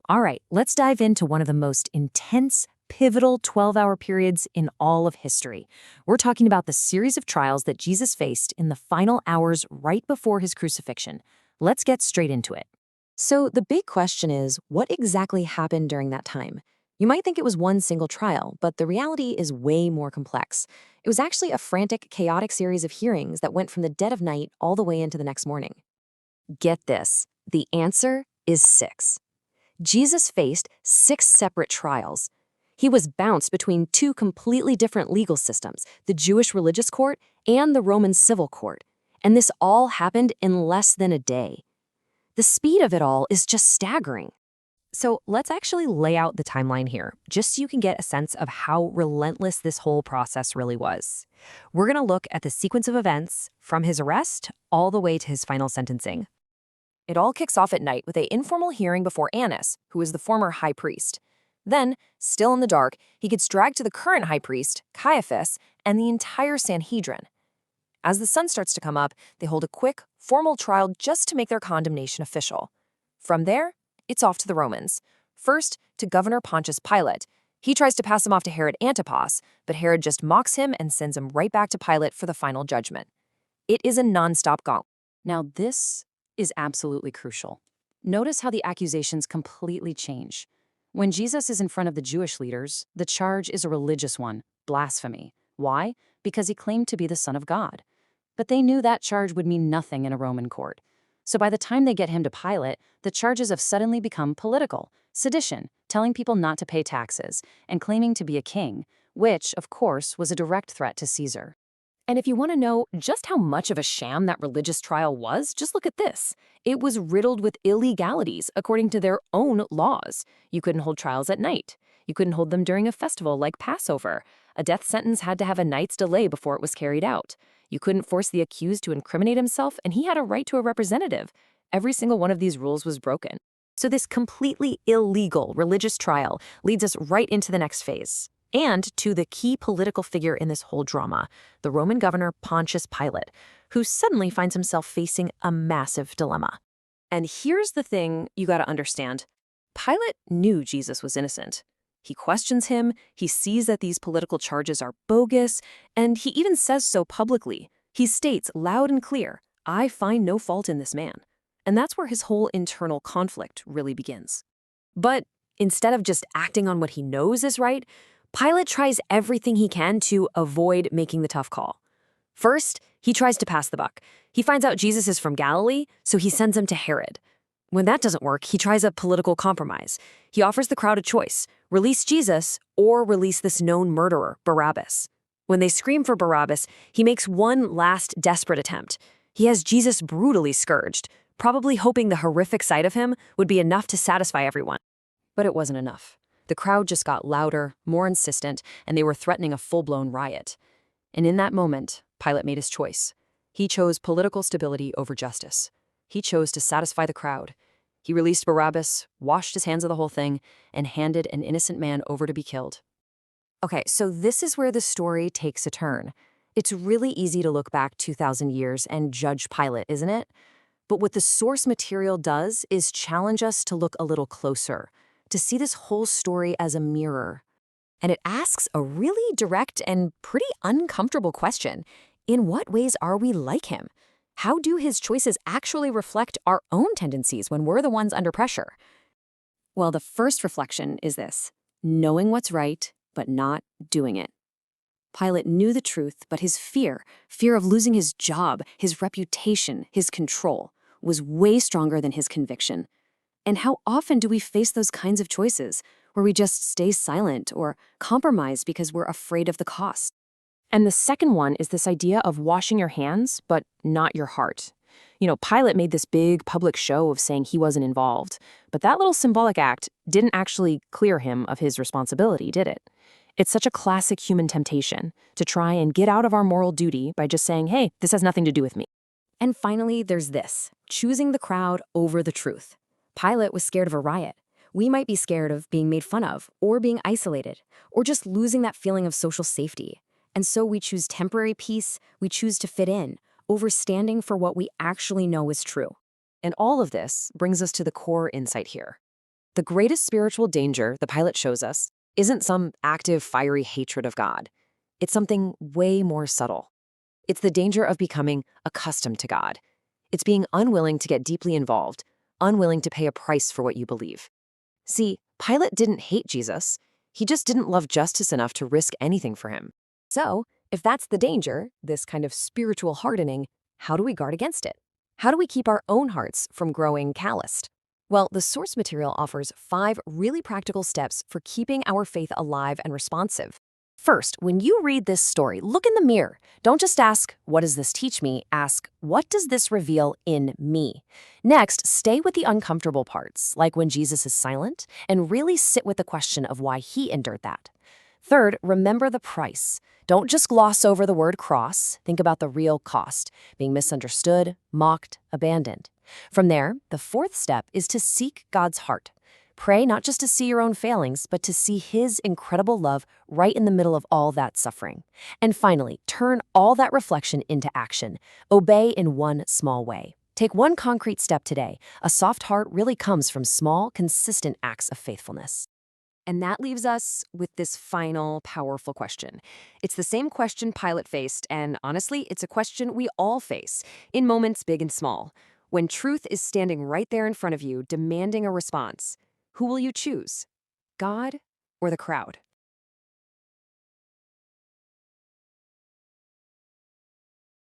All right, let's dive into one of the most intense, pivotal 12-hour periods in all of history. We're talking about the series of trials that Jesus faced in the final hours right before his crucifixion. Let's get straight into it. So the big question is, what exactly happened during that time? You might think it was one single trial, but the reality is way more complex. It was actually a frantic, chaotic series of hearings that went from the dead of night all the way into the next morning. Get this, the answer is 6. Jesus faced 6 separate trials. He was bounced between 2 completely different legal systems, the Jewish religious court and the Roman civil court. And this all happened in less than a day. The speed of it all is just staggering. So let's actually lay out the timeline here, just so you can get a sense of how relentless this whole process really was. We're going to look at the sequence of events from his arrest all the way to his final sentencing. It all kicks off at night with an informal hearing before Annas, who is the former high priest. Then, still in the dark, he gets dragged to the current high priest, Caiaphas, and the entire Sanhedrin. As the sun starts to come up, they hold a quick, formal trial just to make their condemnation official. From there, it's off to the Romans. First, to Governor Pontius Pilate. He tries to pass him off to Herod Antipas, but Herod just mocks him and sends him right back to Pilate for the final judgment. It is a nonstop gauntlet. Now this is absolutely crucial. Notice how the accusations completely change. When Jesus is in front of the Jewish leaders, the charge is a religious one, blasphemy. Why? Because he claimed to be the Son of God. But they knew that charge would mean nothing in a Roman court. So by the time they get him to Pilate, the charges have suddenly become political, sedition, telling people not to pay taxes, and claiming to be a king, which, of course, was a direct threat to Caesar. And if you want to know just how much of a sham that religious trial was, just look at this. It was riddled with illegalities according to their own laws. You couldn't hold trials at night. You couldn't hold them during a festival like Passover. A death sentence had to have a night's delay before it was carried out. You couldn't force the accused to incriminate himself, and he had a right to a representative. Every single one of these rules was broken. So this completely illegal religious trial leads us right into the next phase, and to the key political figure in this whole drama, the Roman governor Pontius Pilate, who suddenly finds himself facing a massive dilemma. And here's the thing you got to understand. Pilate knew Jesus was innocent. He questions him, he sees that these political charges are bogus, and he even says so publicly. He states loud and clear, "I find no fault in this man." And that's where his whole internal conflict really begins. But instead of just acting on what he knows is right, Pilate tries everything he can to avoid making the tough call. First, he tries to pass the buck. He finds out Jesus is from Galilee, so he sends him to Herod. When that doesn't work, he tries a political compromise. He offers the crowd a choice: release Jesus or release this known murderer, Barabbas. When they scream for Barabbas, he makes one last desperate attempt. He has Jesus brutally scourged, probably hoping the horrific sight of him would be enough to satisfy everyone. But it wasn't enough. The crowd just got louder, more insistent, and they were threatening a full-blown riot. And in that moment, Pilate made his choice. He chose political stability over justice. He chose to satisfy the crowd. He released Barabbas, washed his hands of the whole thing, and handed an innocent man over to be killed. Okay, so this is where the story takes a turn. It's really easy to look back 2,000 years and judge Pilate, isn't it? But what the source material does is challenge us to look a little closer, to see this whole story as a mirror. And it asks a really direct and pretty uncomfortable question. In what ways are we like him? How do his choices actually reflect our own tendencies when we're the ones under pressure? Well, the first reflection is this: knowing what's right, but not doing it. Pilate knew the truth, but his fear of losing his job, his reputation, his control, was way stronger than his conviction. And how often do we face those kinds of choices, where we just stay silent or compromise because we're afraid of the cost? And the second one is this idea of washing your hands, but not your heart. Pilate made this big public show of saying he wasn't involved, but that little symbolic act didn't actually clear him of his responsibility, did it? It's such a classic human temptation to try and get out of our moral duty by just saying, hey, this has nothing to do with me. And finally, there's this: choosing the crowd over the truth. Pilate was scared of a riot. We might be scared of being made fun of, or being isolated, or just losing that feeling of social safety. And so we choose temporary peace, we choose to fit in, over standing for what we actually know is true. And all of this brings us to the core insight here. The greatest spiritual danger the Pilate shows us isn't some active, fiery hatred of God. It's something way more subtle. It's the danger of becoming accustomed to God. It's being unwilling to get deeply involved, unwilling to pay a price for what you believe. See, Pilate didn't hate Jesus. He just didn't love justice enough to risk anything for him. So, if that's the danger, this kind of spiritual hardening, how do we guard against it? How do we keep our own hearts from growing calloused? Well, the source material offers 5 really practical steps for keeping our faith alive and responsive. First, when you read this story, look in the mirror. Don't just ask, what does this teach me? Ask, what does this reveal in me? Next, stay with the uncomfortable parts, like when Jesus is silent, and really sit with the question of why he endured that. Third, remember the price. Don't just gloss over the word cross. Think about the real cost, being misunderstood, mocked, abandoned. From there, the fourth step is to seek God's heart. Pray not just to see your own failings, but to see his incredible love right in the middle of all that suffering. And finally, turn all that reflection into action. Obey in one small way. Take one concrete step today. A soft heart really comes from small, consistent acts of faithfulness. And that leaves us with this final, powerful question. It's the same question Pilate faced, and honestly, it's a question we all face, in moments big and small. When truth is standing right there in front of you, demanding a response, who will you choose? God or the crowd?